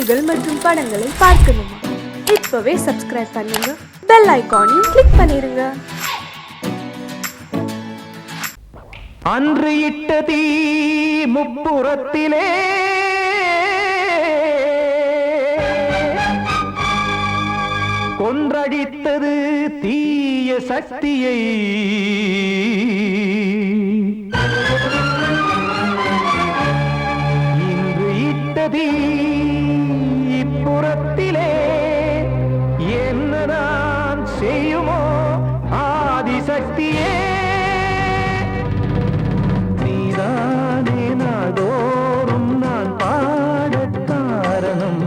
செய்திகள் மற்றும் படங்களை பார்க்கணுமா? இப்பவே சப்ஸ்கிரைப் பண்ணுங்க, பெல் ஐகானையும் கிளிக் பண்ணிருங்க. அன்று இட்ட தீ முப்புறத்திலே கொன்றடித்தது தீய சக்தியை. இன்று இட்ட தீ இப்புறத்திலே என்னதான் செய்யுமோ ஆதிசக்தியே. தோறும் நான் பாட காரணம்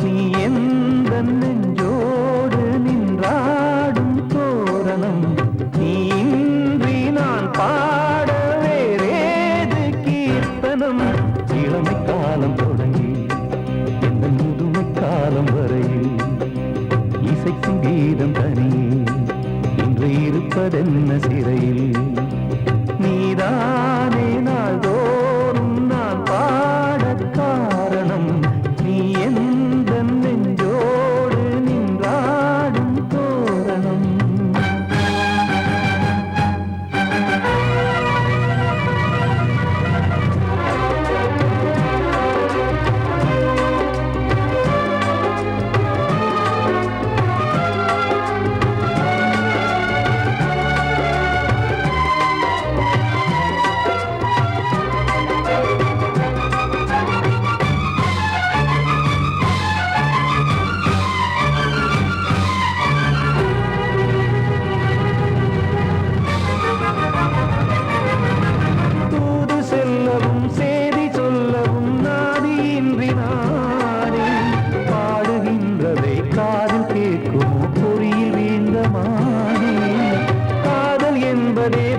நீ எந்த நெஞ்சோடு நின்றாடும் தோரணம். நீ இன்றி நான் பாட வேறேது கீர்த்தனம். இளமை காலம் தொடங்கி எந்த முதுமை காலம் வரையில் இசைக்கும் கீதம் தனியே இன்று இருப்பதென்ன சிறையில். நீதானே நாள்தோறும் நான் பாட காரணம் நீ எந்த நெஞ்சோடு நின்றாடும் தோரணம்.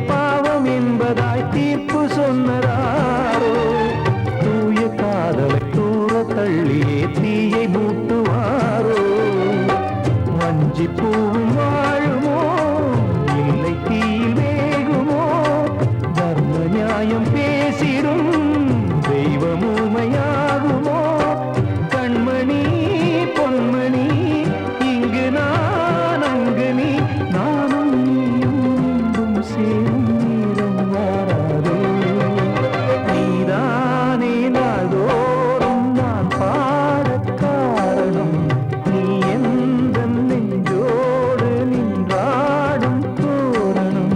பாவம் என்பதாய் தீர்ப்பு சொன்னதாரோ தூய காதலை தூர தள்ளியே தீயை மூட்டுவாரோ. வஞ்சி பூவும் வாழுமோ இல்லை தீயில் வேகுமோ. தர்ம நியாயம் பேசிடும் தெய்வம் ஊமையாகுமோ. கண்மணி பொன்மணி இங்கு நான் அங்கு நீ நானும் சேரும் நீரம் வாராதே. நீதானே நாள்தோறும் நான் பாட காரணம் நீ எந்த நெஞ்சோடு நின்றாடும் தோரணம்.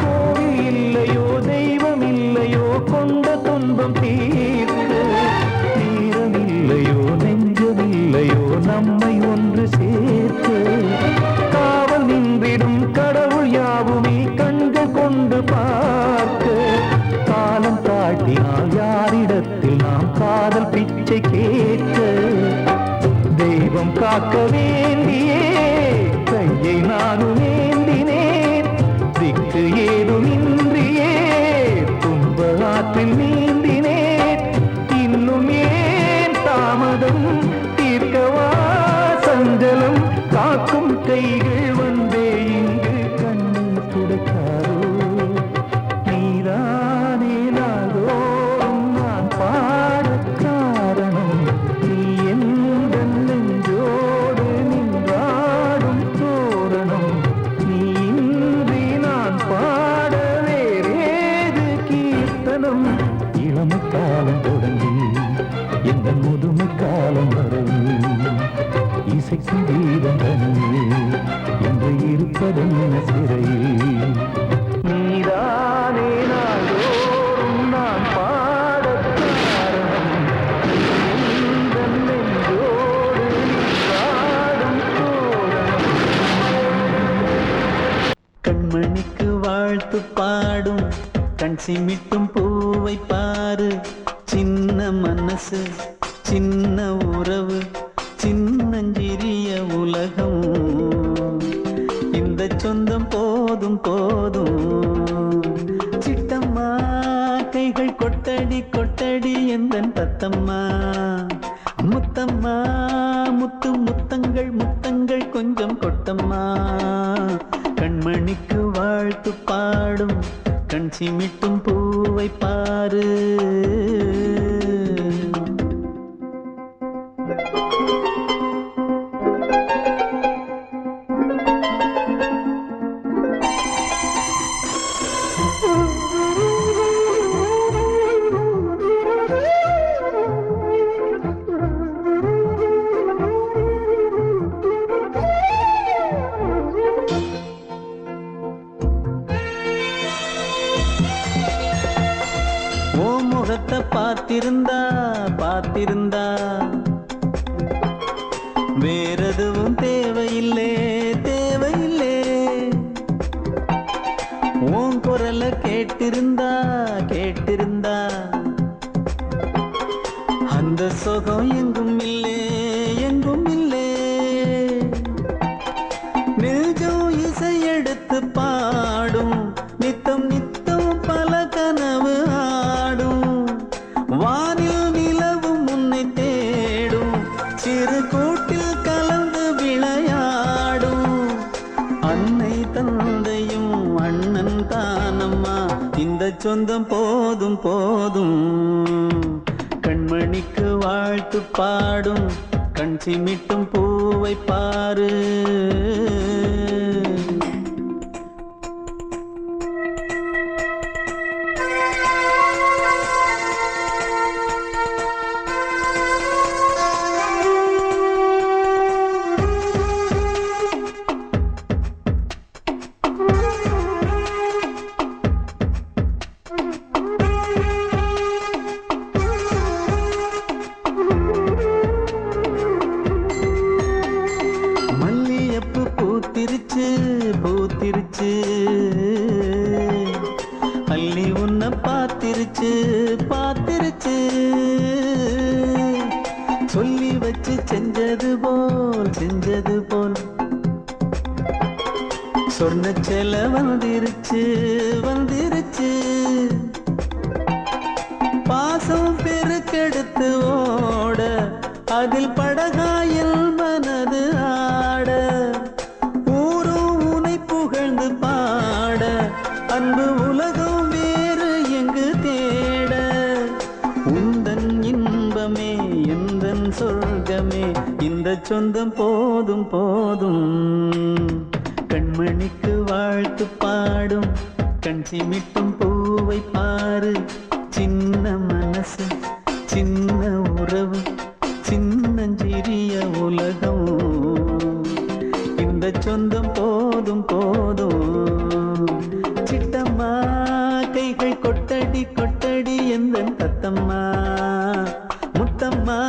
கோவில் இல்லையோ தெய்வம் இல்லையோ கொண்ட துன்பம் தீர்க்க. நேரம் இல்லையோ நெஞ்சம் இல்லையோ நம்மை ஒன்று சேர்க்க. காவல் நின்றிடும் கடவுள் யாவுமே கண்கள் கொண்டு பார்க்க. காலம் காட்டினால் யாரிடத்தில் நாம் காதல் பிச்சை கேட்க. தெய்வம் காக்க வேண்டியே கையை நானும் ஏந்தினேன். திக்கு ஏதுமின்றியே துன்ப ஆற்றில் நீந்தினேன். இன்னும் ஏன் தாமதம் தீர்க்கவா சஞ்சலம். காக்கும் கைகள் வந்தே இங்கு கண்ணீர் துடைக்காரோ. நீதானே நாள்தோறும் நான் பாட காரணம் நீ எந்த நெஞ்சோடு நின்றாடும் தோரணம். நீ இன்றி நான் பாட வேறேது கீர்த்தனம். இளமை காலம் தொடங்கி எந்த முதுமை காலம் வரையில் இசைக்கும் கீதம் தனியே என்று இருப்பதென்ன சிறையில். நீதானே நாள்தோறும் நான் பாட காரணம் நீ எந்த நெஞ்சோடு நின்றாடும் தோரணம். வாழ்த்து பாடும் கண் சிமிட்டும் பூவை பாரு. சின்ன மனசு சின்ன உறவு சின்னஞ்சிறிய உலகம். இந்த சொந்தம் போதும் போதும். சிட்டம்மா கைகள் கொட்டடி கொட்டடி எந்தன் தத்தம்மா. முத்தம்மா முத்து முத்தங்கள் முத்தங்கள் கொஞ்சம் கொட்டம்மா. கண்மணிக்கு வாழ்த்து பாடும் கண் சிமிட்டும் பூவை பாரு. முகத்தை பார்த்திருந்தா பார்த்திருந்தா வேறெதுவும் தேவையில்லை தேவையில்லை. உன் குரலை கேட்டிருந்தா கேட்டிருந்தா அந்த சுகம் எங்கும் இல்லை எங்கும் இல்லை. நெஞ்சம் இசை எடுத்து பாடும் நித்தம் நித்தம் பல கனவு ஆடும். வானில் நிலவும் உன்னை தேடும் சிறு கூட்டில் கலந்து விளையாடும். அன்னை தந்தையும் அண்ணன் தானம்மா. இந்த சொந்தம் போதும் போதும். கண்மணிக்கு வாழ்த்து பாடும் கண் சிமிட்டும் பூவை பாரு. பூத்திருச்சு பூத்திருச்சு அள்ளி உன்னை பார்த்திருச்சு பார்த்திருச்சு. சொல்லி வச்சு செஞ்சது போல் சொன்ன செல வந்துருச்சு வந்துருச்சு. பாசம் பெருக்கெடுத்து ஓட அதில் படகாயில் மனது ஆட. பாட அன்பு உலகம் வேறு எங்கு தேட. உந்தன் இன்பமே எந்தன் சொர்க்கமே இந்த சொந்தம் போதும் போதும். கண்மணிக்கு வாழ்த்து பாடும் கண் சிமிட்டும் பூவை பாரு. சின்ன மனசு சின்ன உறவு சின்னஞ்சிறிய உலகம். இந்த சொந்தம் போதும் போதும். சிட்டம்மா கைகள் கொட்டடி கொட்டடி எந்தன் தத்தம்மா. முத்தம்மா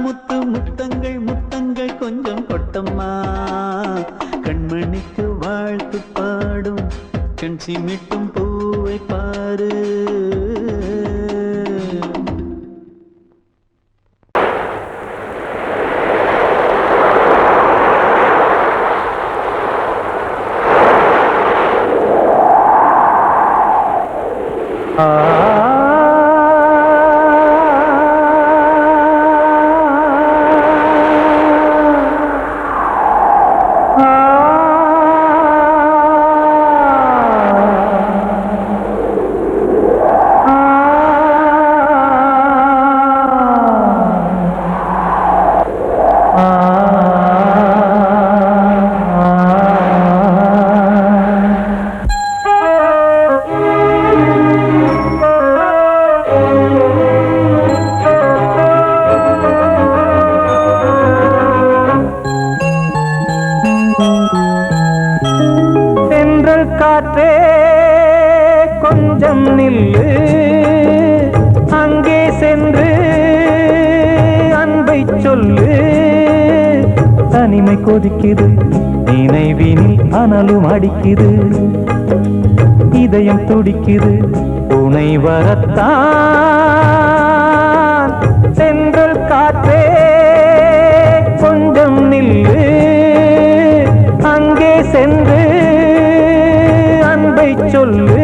முத்து முத்தங்கள் முத்தங்கள் கொஞ்சம் கொட்டம்மா. கண்மணிக்கு வாழ்த்து பாடும் கண் சிமிட்டும் பூவை பாரு. காற்றே கொஞ்சம் நில்லு, அங்கே சென்று அன்பை சொல்லு. தனிமை கொதிக்குது, நினைவினில் அனலும் அடிக்குது. இதயம் துடிக்குது துணை வரத்தான். சென்றல் காற்றே கொஞ்சம் நில்லு, அங்கே சென்று அன்பை சொல்லு.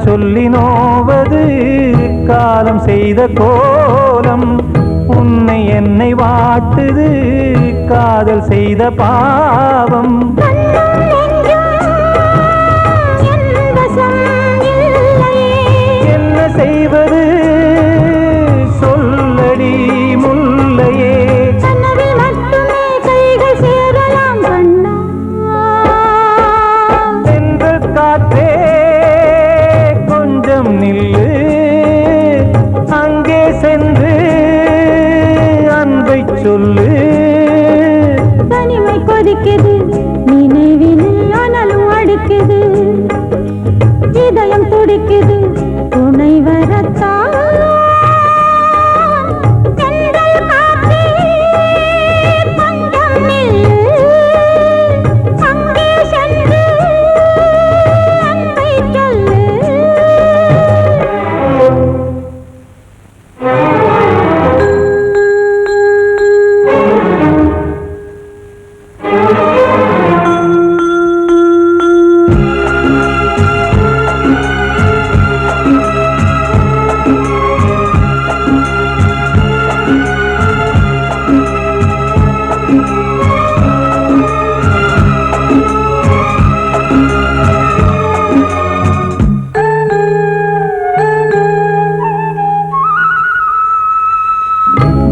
சொல்லி நோவது காலம் செய்த கோலம், உன்னை என்னை வாட்டுது காதல் செய்த பாவம். என்ன செய்வது சொல்லடி முல்லையே. சென்று காற்றே நில்லு, அங்கே சென்று அன்பை சொல்லு. தனிமை கொதிக்குது நினைவில் ஆனாலும் அடிக்குது, இதயம் துடிக்குது துணை வரத்தான்.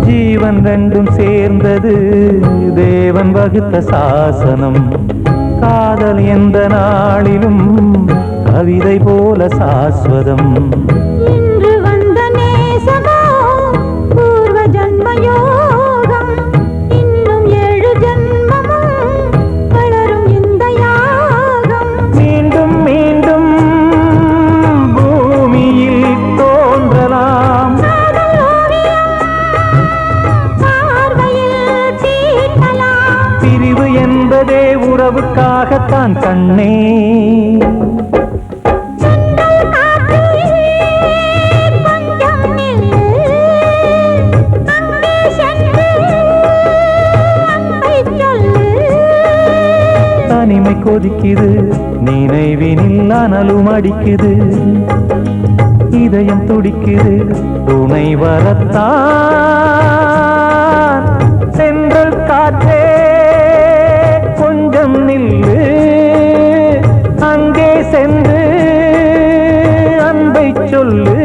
ஜீவன் ரெண்டும் சேர்ந்தது தேவன் வகுத்த சாசனம். காதல் எந்த நாளிலும் கவிதை போல சாஸ்வதம். இன்று வந்த நேசமோ பூர்வ ஜன்ம யோகம், இன்னும் 7 ஜன்மமும் வளரும் இந்த யாகம். மீண்டும் மீண்டும் பூமியில் தோன்றலாம், பிரிவு என்பதே உறவுக்காகத்தான் கண்ணே. தனிமை கொதிக்குது நினைவினில் அனலும் அடிக்குது, இதயம் துடிக்குது துணை வரத்தான். சென்றல் காற்றே கொஞ்சம் நில்லு, அங்கே சென்று அன்பை சொல்லு.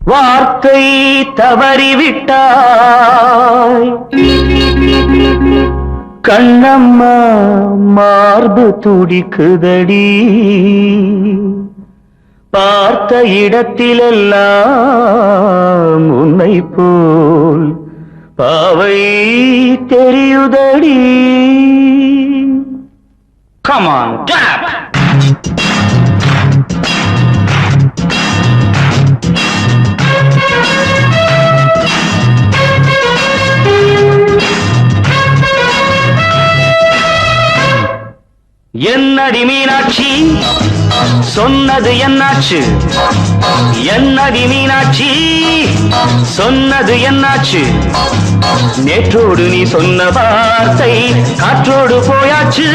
வார்த்தை தவறிவிட்டாய் கண்ணம்மா, மார்பு துடிக்குதடி. பார்த்த இடத்திலெல்லாம் உன்னை போல் பாவை தெரியுதடி. Come on, clap! என்னடி மீனாட்சி சொன்னது என்னாச்சு? என்னடி மீனாட்சி சொன்னது என்னாச்சு? நேற்றோடு நீ சொன்ன வார்த்தை காற்றோடு போயாச்சு.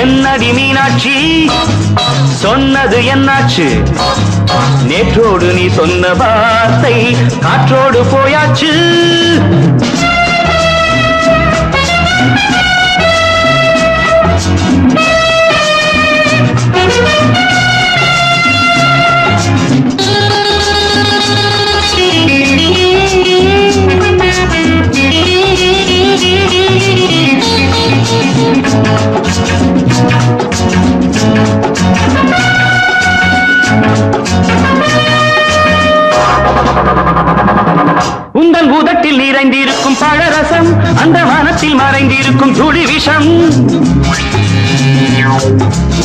என்னடி மீனாட்சி சொன்னது என்னாச்சு? நேற்றோடு நீ சொன்ன வார்த்தை காற்றோடு போயாச்சு. உந்தன் பூதத்தில் நிறைந்திருக்கும் பழரசம் அந்த வானத்தில் மறைந்திருக்கும் துளி விஷம்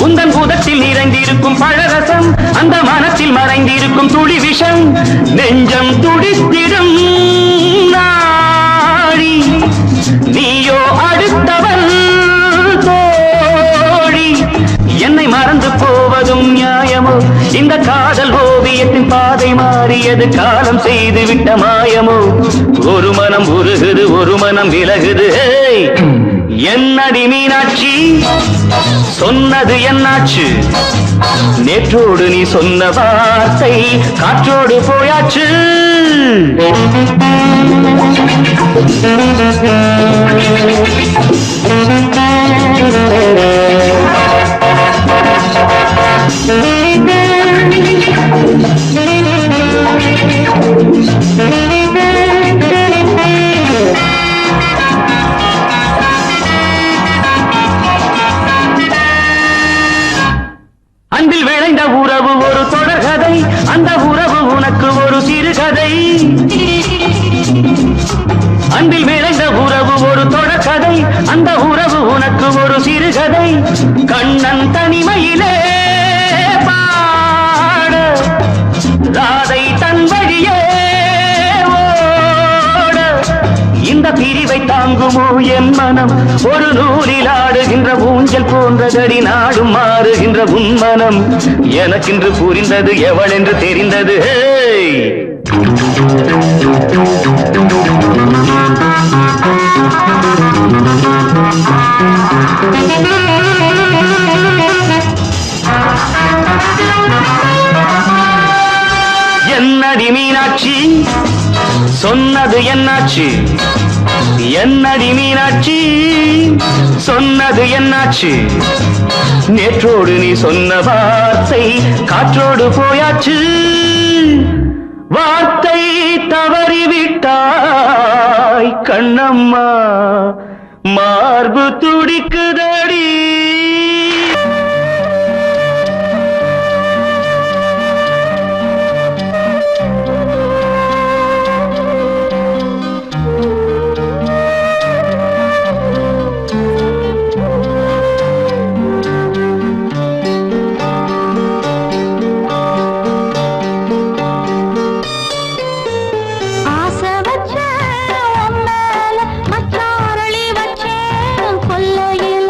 உந்தன் பூதத்தில் நிறைந்திருக்கும் பழரசம் அந்த வானத்தில் மறைந்திருக்கும் துளி விஷம் நெஞ்சம் துடித்திடும் நாடி நீயோ அடுத்தவன் தோழி என்னை மறந்து போவதும் நியாயமோ இந்த காதல் ஓவியத்தின் பாதை மாறியது காலம் செய்து விட்ட மாயமோ ஒரு மனம் உருகுது ஒரு மனம் விலகுது என்னடி மீனாட்சி சொன்னது என்னாச்சு நேற்றோடு நீ சொன்ன வார்த்தை காற்றோடு போயாச்சு அன்பில் விளைந்த உறவு ஒரு தொடர்கதை அந்த உறவு உனக்கு ஒரு சிறுகதை அன்பில் விளைந்த உறவு ஒரு தொடர்கதை அந்த உறவு உனக்கு ஒரு சிறுகதை கண்ணன் தனிமையிலே பாட ராதை தன் வழியே ஓட இந்த பிரிவை தாங்குமோ என் மனம் ஒரு நூலில் ஆடுகின்ற ஊஞ்சல் போன்றதடி நாடும் மாறுகின்ற உன்மனம் எனக்கென்று புரிந்தது எவள் என்று தெரிந்தது என்னடி மீனாட்சி சொன்னது என்னாச்சு என்னடி மீனாட்சி சொன்னது என்னாச்சு நேற்றோடு நீ சொன்ன வார்த்தை காற்றோடு போயாச்சு வார்த்தை தவறிவிட்டாய் கண்ணம்மா மார்பு துடிக்குதடி ஆசை வச்ச உன் மேல மச்சாரளி வச்சேன் கொல்லையில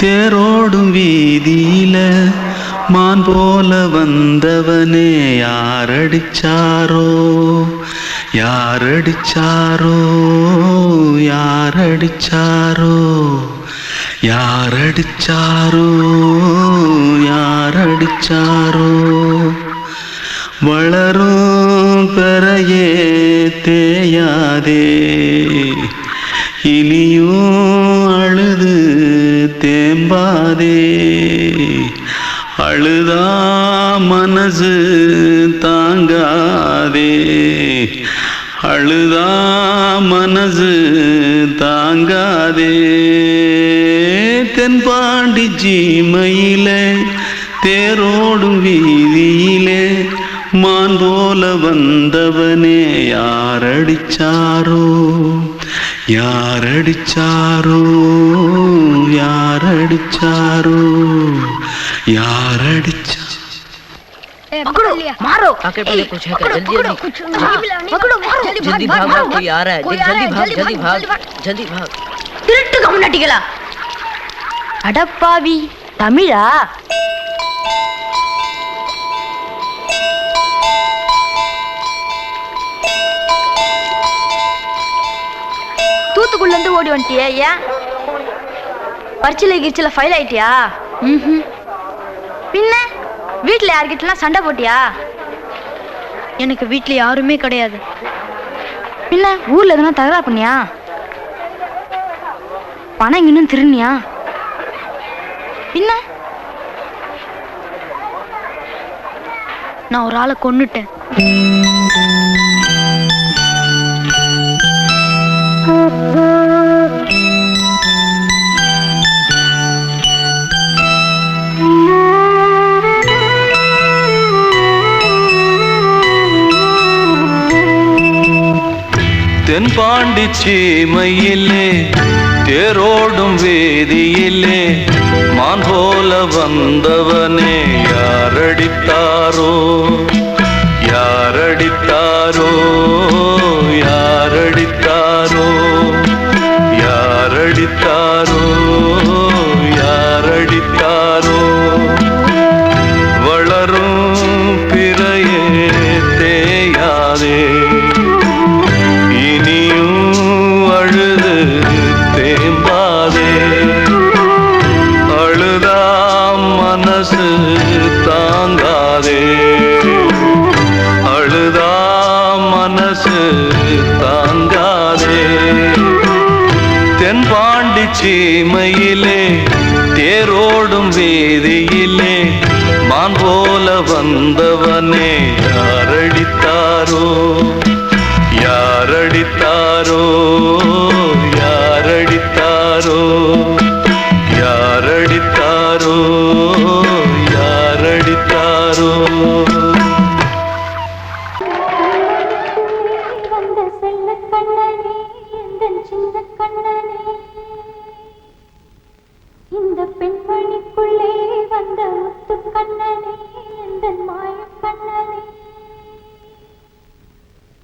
தேரோடும் வீதியில மான் போல வந்தவனே யாரடிச்சாரோ யாரடிச்சாரோ யாரடிச்சாரோ யாரடிச்சாரோ யாரடிச்சாரோ வளரும் பெறையே தேயாதே இனியும் அழுது தேம்பாதே அழுதா மனசு தாங்காதே அழுதா மனசு தாங்காதே தென்பாண்டி ஜீமையிலே தேரோடும் வீதியிலே மான் போல வந்தவனே யாரடிச்சாரோ யாரடிச்சாரோ யாரடிச்சாரோ யாரடிச்சா पकड़ो मारो आके पहले कुछ है क्या जल्दी जल्दी पकड़ो मारो जल्दी भाग भाग कोई आ रहा है जल्दी भाग जल्दी भाग திருட்டு கம்முனாட்டிகளா அடப்பாவி தமிழா தூத்துக்குள்ள இருந்து ஓடி வந்துட்டியா ஏன் பரிச்சையில கிரிச்சில ஃபைல் ஆயிட்டியா பின்ன வீட்டுல யார்கிட்டலாம் சண்டை போட்டியா எனக்கு வீட்டுல யாருமே கிடையாது பின்ன ஊர்ல எதுனா தகராறு பண்ணியா பணம் இன்னும் திருநியா பின்ன நான் ஒரு ஆளை கொன்னுட்டேன் தென்பாண்டி சீமையிலே தேரோடும் வேதியிலே மான் போல வந்தவனே யாரடித்தாரோ யாரடித்தாரோ யாரடித்தாரோ யாரடித்தாரோ யாரடித்தாரோ வளரும் பிறையே தேயாதே அழுது தேம்பாதே அழுதா மனசு தாங்காதே அழுதா மனசு தாங்காதே தென்பாண்டி சீமையிலே தேரோடும் வேதியிலே மான் போல வந்தவனே யாரடித்தாரோ யாரடித்தாரோ யாரடித்தாரோ யாரடித்தாரோ யாரடித்தாரோ வந்த செல்ல கண்ணனே எந்தன் சின்ன கண்ணனே இந்த பெண்மணிக்குள்ளே வந்த முத்து கண்ணனே எந்தன் மாய கண்ணனே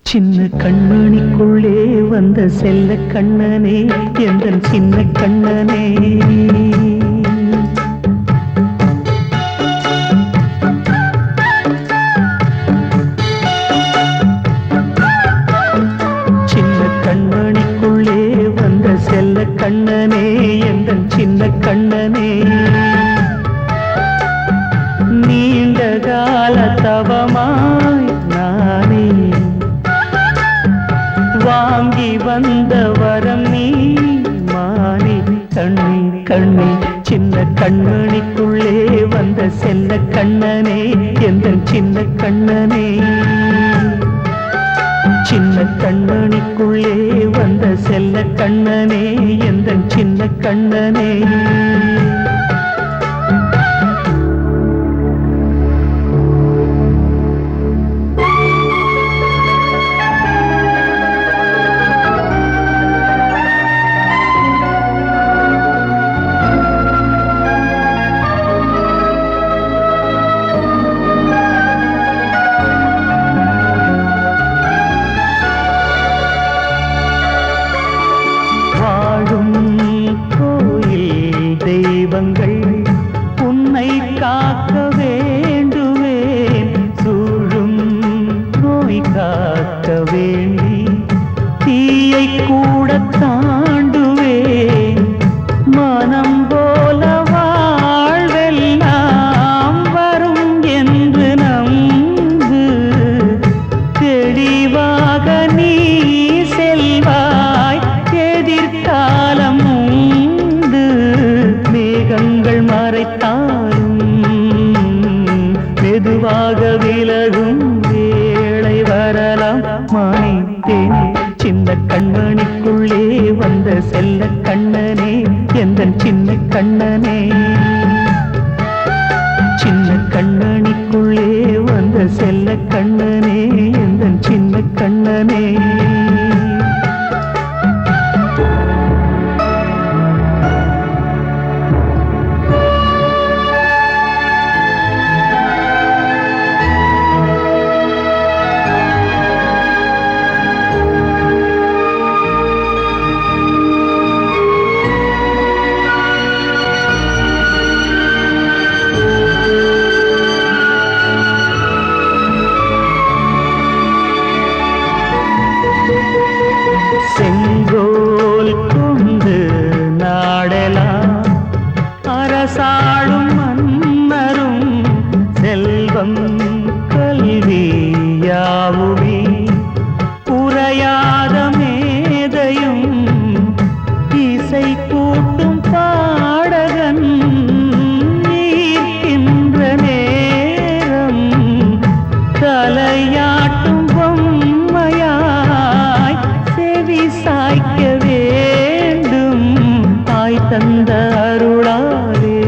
சின்ன கண்மணிக்குள்ளே வந்த செல்ல கண்ணனே எந்தன் சின்ன கண்ணனே சின்ன கண்மணிக்குள்ளே வந்த செல்ல கண்ணனே எந்தன் சின்ன கண்ணனே நீண்ட கால தவமாய் நானே வாங்கி வந்த வரம் நீ மானே கண்ணே கண்ணே சின்ன கண்மணிக்குள்ளே வந்த செல்ல கண்ணனே எந்தன் சின்ன கண்ணனே சின்ன கண்மணிக்குள்ளே வந்த செல்ல கண்ணனே எந்தன் சின்ன கண்ணனே வாழும் கோயில் தெய்வம் காக்க வேண்டுவேன் சூழும் நோய் காக்க வேண்டி தீயை கூட தாண்டுவேன் மனம் போல வாழ்வெல்லாம் வரும் என்று நம்பு தெளிவாக நீ செல்வாய் எதிர்காலம் உண்டு மேகங்கள் மறைத்தாலும் மெதுவாக விலகும் வேளை வரலாம் மானித்தேனே சின்ன கண்மணிக்குள்ளே வந்த செல்ல கண்ணனே எந்தன் சின்ன கண்ணனே சின்ன கண்ணனிக்குள்ளே வந்த செல்ல கண்ணனே எந்தன் சின்ன கண்ணனே செங்கோல் கொண்டு நாடலாம் அரசாளும் மன்னரும் செல்வம் கல்வியாவுமே உரையாத மேதையும் இசை கூட்டும் பாடகன் ஈர்க்கின்ற நேரம் தலையாட்டும் பொம்மையாய் செவி சாய்க்க வேண்டும் தாய் தந்த அருளாலே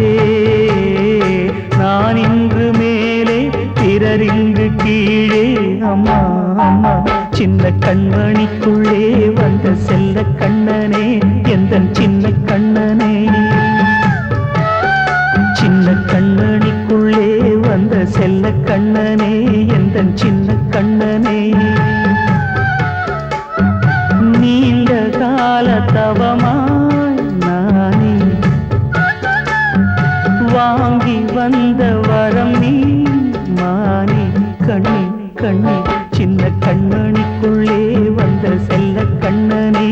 நான் இன்று மேலே பிறரிங்கு கீழே அம்மா அம்மா சின்ன கண்மணிக்குள்ளே வந்த செல்ல கண்ணனே எந்தன் சின்ன கண்ணனே சின்ன கண்ணனிக்குள்ளே வந்த செல்ல கண்ணனே எந்தன் சின்ன கண்ணனே நீண்ட கால தவமாய் நானே வாங்கி வந்த வரம் நீ மானே கண்ணே கண்ணே சின்ன கண்ணனிக்குள்ளே வந்த செல்ல கண்ணனே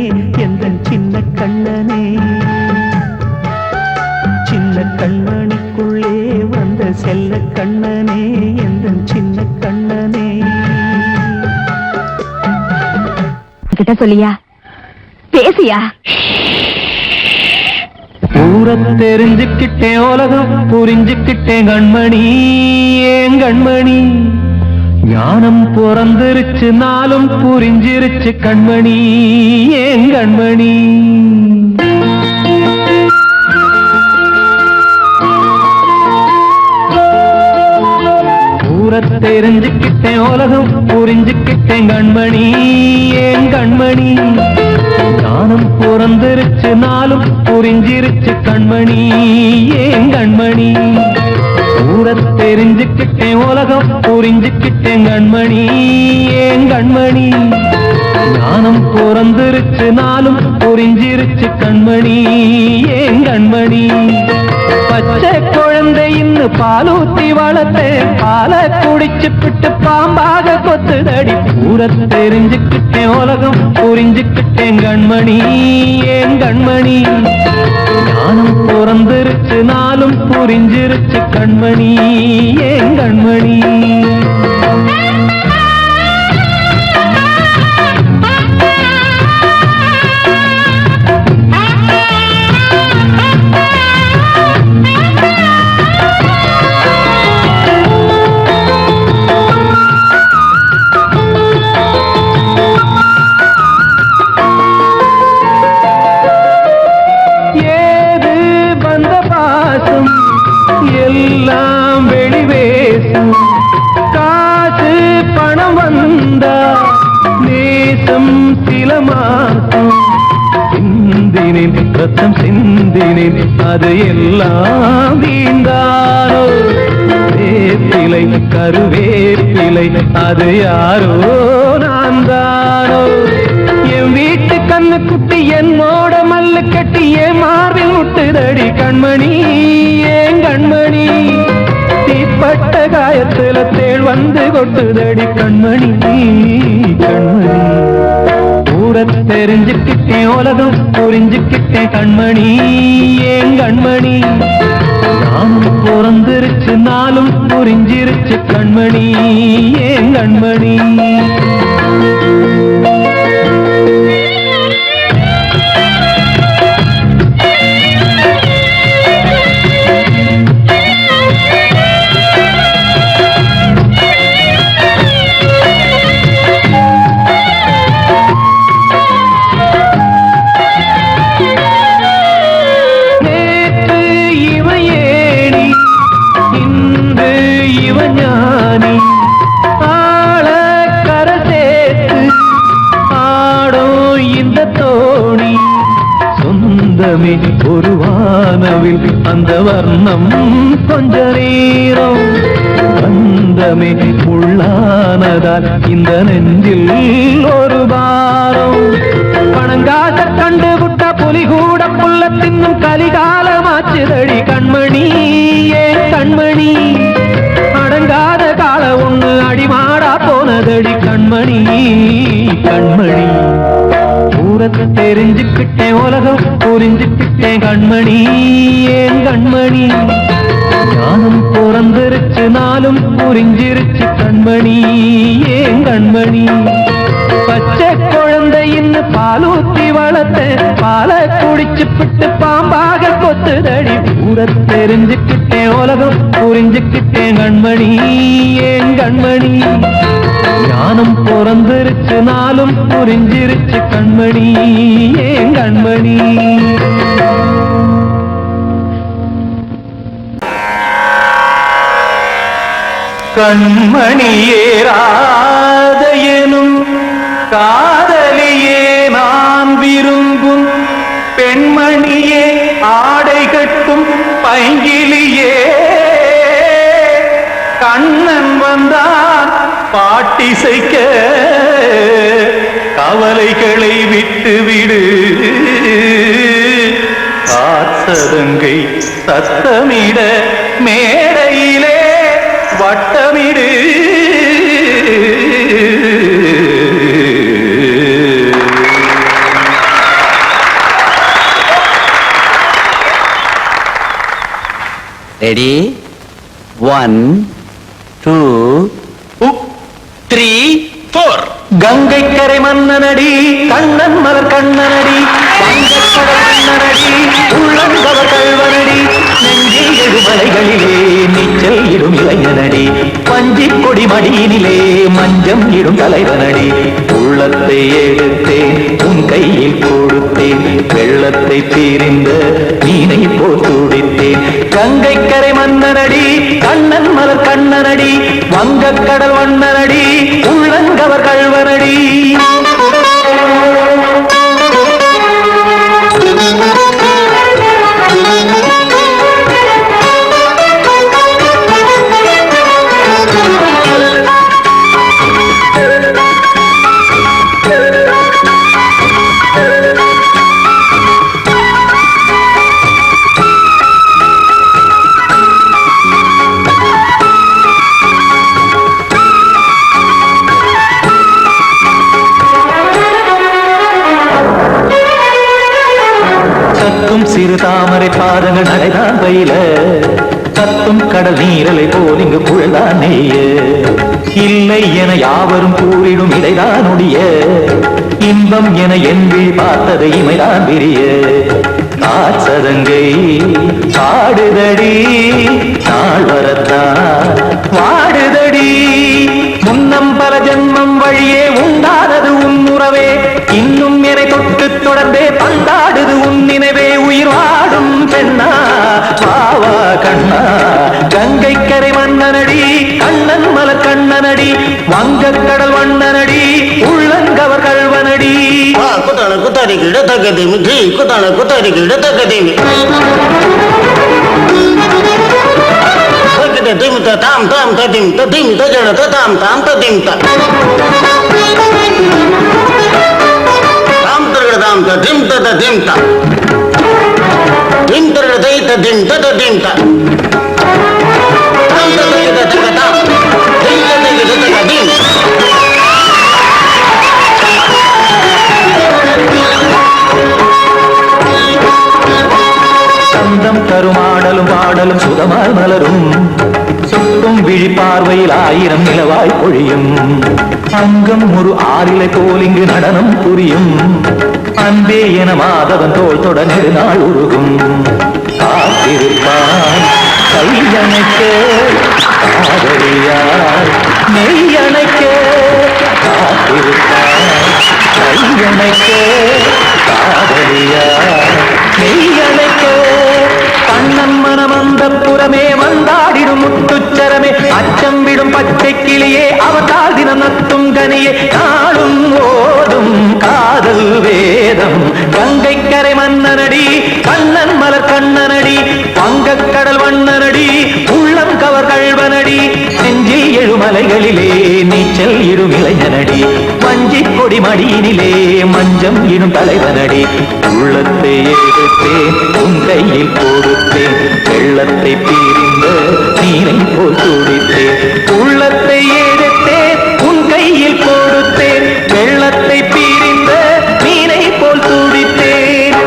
எந்தன் சின்ன கண்ணனே சின்ன கண்ணனிக்குள்ளே வந்த செல்ல கண்ணனே எந்தன் சின்ன கண்ணனே கிட்ட சொல்லியா பேசியா ஊரை தெரிஞ்சுக்கிட்டேன் உலகம் புரிஞ்சுக்கிட்டேன் கண்மணி ஏன் கண்மணி ஞானம் பிறந்திருச்சு நாளும் புரிஞ்சிருச்சு கண்மணி ஏன் கண்மணி ஊரை தெரிஞ்சுக்கிட்டேன் உலகம் புரிஞ்சுக்கிட்டேன் கண்மணி ஏன் கண்மணி ஞானம் பிறந்திருச்சு நாளும் புரிஞ்சிருச்சு கண்மணி ஏன் கண்மணி ஊரை தெரிஞ்சுக்கிட்டேன் உலகம் புரிஞ்சுக்கிட்டேன் கண்மணி ஏன் கண்மணி ஞானம் பிறந்திருச்சு நாளும் புரிஞ்சிருச்சு கண்மணி ஏன் கண்மணி பச்சை குழந்தை இன்னும் பாலூத்தி வளர்த்தேன் பாலை குடிச்சு பிட்டு பாம்பாக கொத்துதடி ஊரை தெரிஞ்சுக்கிட்டேன் உலகம் புரிஞ்சுக்கிட்டேன் கண்மணி ஏன் கண்மணி ஞானம் பிறந்திருச்சு நாளும் புரிஞ்சிருச்சு கண்மணி ஏன் கண்மணி எல்லாம் வெளிவேசும் காசு பணம் வந்தா நேசம் சில மாசம் சிந்தினேன் ரத்தம் சிந்தினேன் அது எல்லாம் வீந்தாரோ வேப்பிலை கருவேப்பிலை அது யாரோ நான் தானோ என் வீட்டு கண்ணு குட்டி என்னோட மல்லு கட்டி என் மார்பில் முட்டுதடி கண்மணி ஏன் கண்மணி பட்ட காயத்துல தேள் வந்து கொட்டுதடி கண்மணி கண்மணி ஊர தெரிஞ்சுக்கிட்டேன் உலகம் புரிஞ்சுக்கிட்டேன் கண்மணி ஏன் கண்மணி நானும் பிறந்திருச்சு நாளும் புரிஞ்சிருச்சு கண்மணி ஏன் கண்மணி ஒரு வானவில் அந்த வர்ணம் கொஞ்ச நேரம் பந்தமே உள்ளானதால் இந்த நெஞ்சில் ஒரு பாரம் பணங்காச கண்டு விட்ட புலி கூட புல்ல தின்னும் கலிகாலமாச்சுதடி கண்மணி ஏன் கண்மணி அடங்காத கால ஒண்ணு அடிமாடா போனதடி கண்மணி கண்மணி ஊரத்தை தெரிஞ்சுக்கிட்டேன் உலகம் புரிஞ்சுக்கிட்டேன் கண்மணி ஏன் கண்மணி ஞானம் பிறந்திருச்சு நாளும் புரிஞ்சிருச்சு கண்மணி ஏன் கண்மணி பச்சை குழந்தையின்னு பாலூத்தி வளர்த்த பாலை குடிச்சு பிட்டு பாம்பாக கொத்துதடி ஊரத்தை தெரிஞ்சுக்கிட்டேன் உலகம் புரிஞ்சுக்கிட்டேன் கண்மணி ஏன் கண்மணி ஞானம் பிறந்திருச்சு நாளும் புரிஞ்சிருச்சு கண்மணி ஏன் கண்மணி கண்மணியே ராதையனும் காதலியே நான் விரும்பும் பெண்மணியே ஆடை கட்டும் பைங்கிலியே கண்ணன் வந்தான் பாட்டிசைக்க கவலைகளை விட்டுவிடு காத்ததங்கை சத்தமிட மேடையிலே வட்டமிடு ரெடி 1 2 3 4 கங்கை கரை மன்னனடி கண்ணன் மலர் கண்ணனடி வங்கக்கடல் மன்னனடி உள்ளங்கவர் கல்வனடி நெஞ்சில் எழுமலைகளிலே நீச்சல் இடும் இளைஞனடி பஞ்சி கொடி மடியினிலே மஞ்சம் இடும் தலைவனடி உள்ளத்தை எடுத்தேன் உன் கையில் கொடுத்தேன் வெள்ளத்தை தீரிந்த மீனை போல் துடித்தேன் கங்கை கரை மன்னனடி கண்ணன் மலர் கண்ணனடி வங்கக்கடல் வண்ணனடி உள்ளங்கவர் கல்வனடி சிறு தாமரை பாதங்கள் நடைதான் பயில கத்தும் கடல் நீரலை போல் இங்கு புழல்தான் நெய்ய இல்லை என யாவரும் கூறிடும் இடைதான் உடைய இன்பம் என என்பி பார்த்தது இமைதான் விரிய காச்சதங்கை பாடுதடி நாள் வரத்தான் வாடுதடி முன்னம் பல ஜென்மம் வழியே உண்டானது உன் உறவே இன்னும் என்னை தொட்டு தொடர்ந்தே பந்தாடுது உன் நினைவே உயிர் வாடும் பெண்ணா பாவா கண்ணா கங்கை கரை மன்னனடி கண்ணன் மலர் கண்ணனடி வங்கக்கடல் வண்ணனடி உள்ளங்கவர் கல்வனடி குத்தான குத்தாரி கிட தக்கதேமி ஜி குத்தான குத்தாரி கிட தக்கதேமி திம் தாம் தாம் ததிம் ததிம் தஜன தாம் தாம் ததிம் தாம் தர்கதாம் ததிம் ததிம் த திம் தர்கதை ததிம் ததிம் த தாம் தர்கதை பார்வையில் 1000 நிலவாய் பொழியும் அங்கம் ஒரு ஆறிலை போல் இங்கு நடனம் புரியும் அன்பே என மாதவன் தோள் தொட நெடுநாள் உருகும் காத்திருப்பான் கையணைக்க காதலியார் நெய்யணைக்க காத்திருப்பான் கையணைக்க காதலியார் நெய்யணைக்க கண்ணன் மனம் அந்த புறமே வந்தாடிடும் முத்துச்சரமே அச்சம் விடும் பச்சை கிளியே அவதால் தினம் நத்தும் கனியே நாளும் ஓடும் காதல் வேதம் கங்கை கரை மன்னனடி கண்ணன் மலர் கண்ணனடி வங்கக் கடல் வண்ணனடி உள்ளம் கவர் கழ்வனடி நெஞ்சில் எழுமலைகளிலே நீச்சல் இடும் இளைஞனடி வஞ்சி கொடி மடியினிலே மஞ்சம் இடும் தலைவனடி உள்ளத்தை எடுத்தேன் உன் கையில் கொடுத்தேன் வெள்ளத்தை பிரிந்த நீரை போல் துடித்தேன் உள்ளத்தை எடுத்தேன் உன் கையில் கொடுத்தேன் வெள்ளத்தை பிரிந்த நீரை போல் துடித்தேன்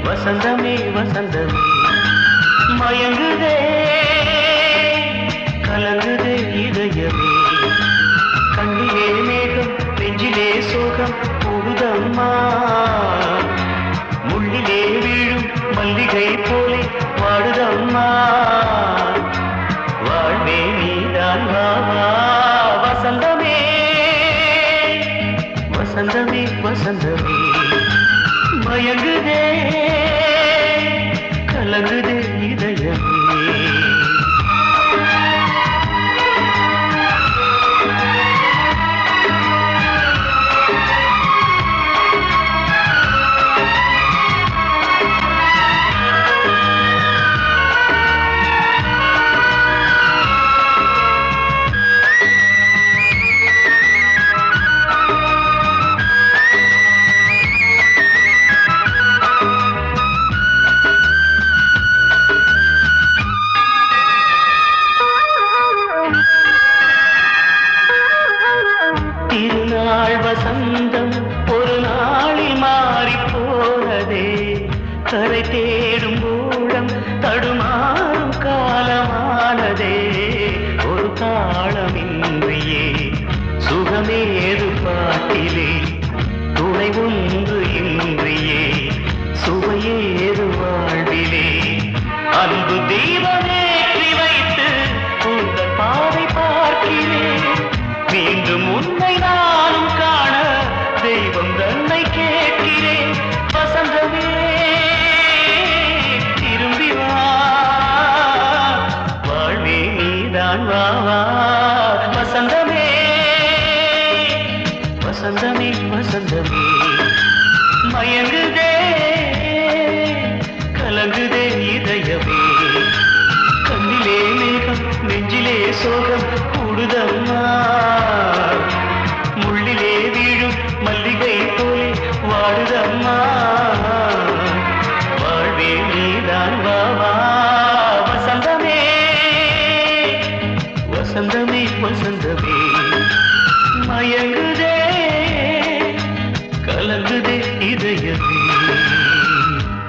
வசந்தமே வசந்தமே மயங்குதே கலங்குதே இதயமே கண்ணிலே மேகம் நெஞ்சிலே சோகம் போகுதம்மா முள்ளிலே வீழும் மல்லிகை போலே வாடுதம்மா வாழ்வே நீதான் வாவா வசந்தமே வசந்தமே வசந்தமே மயங்குதே கலங்குதே இதயமே திருநாள் வசந்தம் ஒரு நாளில் மாறி போனதே கரை தேடும் ஊழம் தடுமாறும் காலமானதே ஒரு தாளமின்றியே சுகமேது பாட்டிலே துணை ஒன்று இன்றியே சுவையேது வாழ்விலே அன்பு தீபமேற்றி வைத்து உங்கள் பாதை பார்க்கிறேன் மீண்டும் உன்னை நானும் காண தெய்வம் தன்னை கேட்கிறேன் வசந்தமே திரும்பி வா வாழ்வே நீதான் வா வா வசந்தமே வசந்தமே வசந்தமே மயங்குதே கலங்குதே இதயமே கண்ணிலே மேகம் நெஞ்சிலே சோகம் கூடுதம்மா முள்ளிலே வீழும் மல்லிகை போலே வாடுதம்மா வாழ்வே நீதான் வா வா வசந்தமே வசந்தமே வசந்தமே மயங்குதே கலங்குதே இதயமே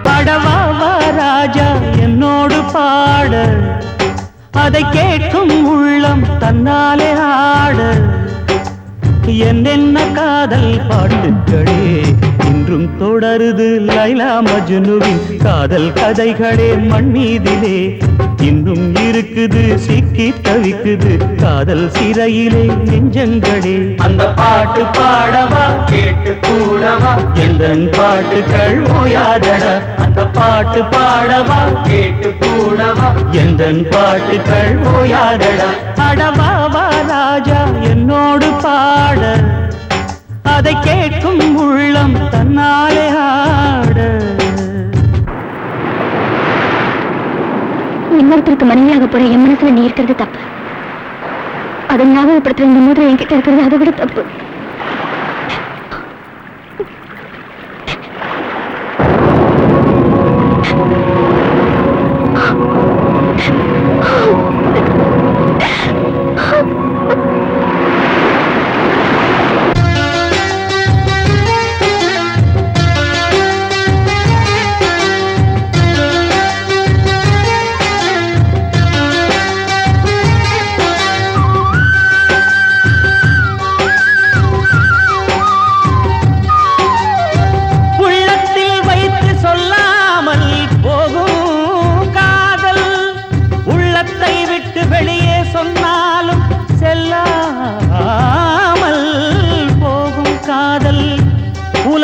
படவாவா ராஜா என்னோடு பாட அதை கேட்கும் உள்ளம் தன்னாலே ஆட என்னென்ன காதல் பாட்டுக்களே இன்றும் தொடருது லைலா மஜ்னுவின் காதல் கதைகளே மண் மீதிலே இன்னும் இருக்குது சிக்கி தவிக்குது காதல் சிறையிலே நெஞ்சங்களே அந்த பாட்டு பாடவா கேட்டு கூடவா எந்தன் பாட்டுகள் ஓயாதடா அந்த பாட்டு பாடவா கேட்டு கூடவா எந்தன் பாட்டுகள் ஓயாதடா அடவாவா ராஜா என்னோடு பாட அதை கேட்கும் உள்ளம் தன்னாலே ஆட இன்னொருத்தருக்கு மனைவியாக போற என் மனசுல நீ இருக்கிறது தப்பு அதை ஞாபகப்படுத்துற இந்த முதல் என்கிட்ட இருக்கிறது அதை விட தப்பு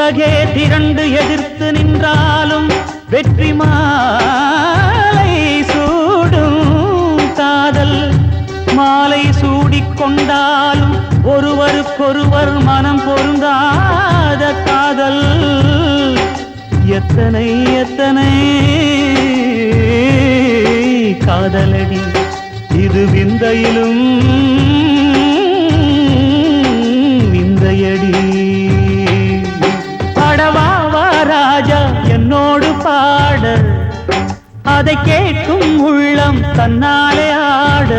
உலகே திரண்டு எதிர்த்து நின்றாலும் வெற்றி மாலை சூடும் காதல் மாலை சூடிக்கொண்டாலும் ஒருவருக்கொருவர் மனம் பொருந்தாத காதல் எத்தனை எத்தனை காதலடி இது விந்தையிலும் விந்தையடி ராஜா என்னோடு பாட அதை கேட்கும் உள்ளம் தன்னாலே ஆட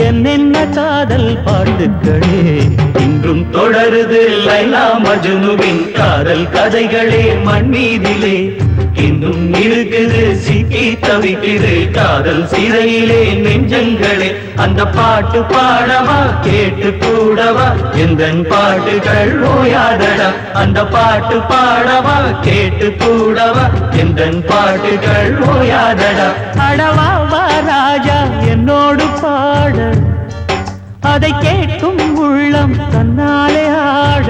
என்னென்ன காதல் பாட்டுக்களே இன்றும் தொடருது லைலா மஜ்னுவின் காதல் கதைகளே மண் மீதிலே இன்னும் இருக்குது சிக்கி தவிக்குது காதல் சிறையிலே நெஞ்சங்களே அந்த பாட்டு பாடவா கேட்டு கூடவா எந்தன் பாட்டுகள் ஓயாதடா அந்த பாட்டு பாடவா கேட்டு கூடவா எந்தன் பாட்டுகள் ஓயாதடா அடவாவா ராஜா என்னோடு பாட அதை கேட்கும் உள்ளம் தன்னாலே ஆட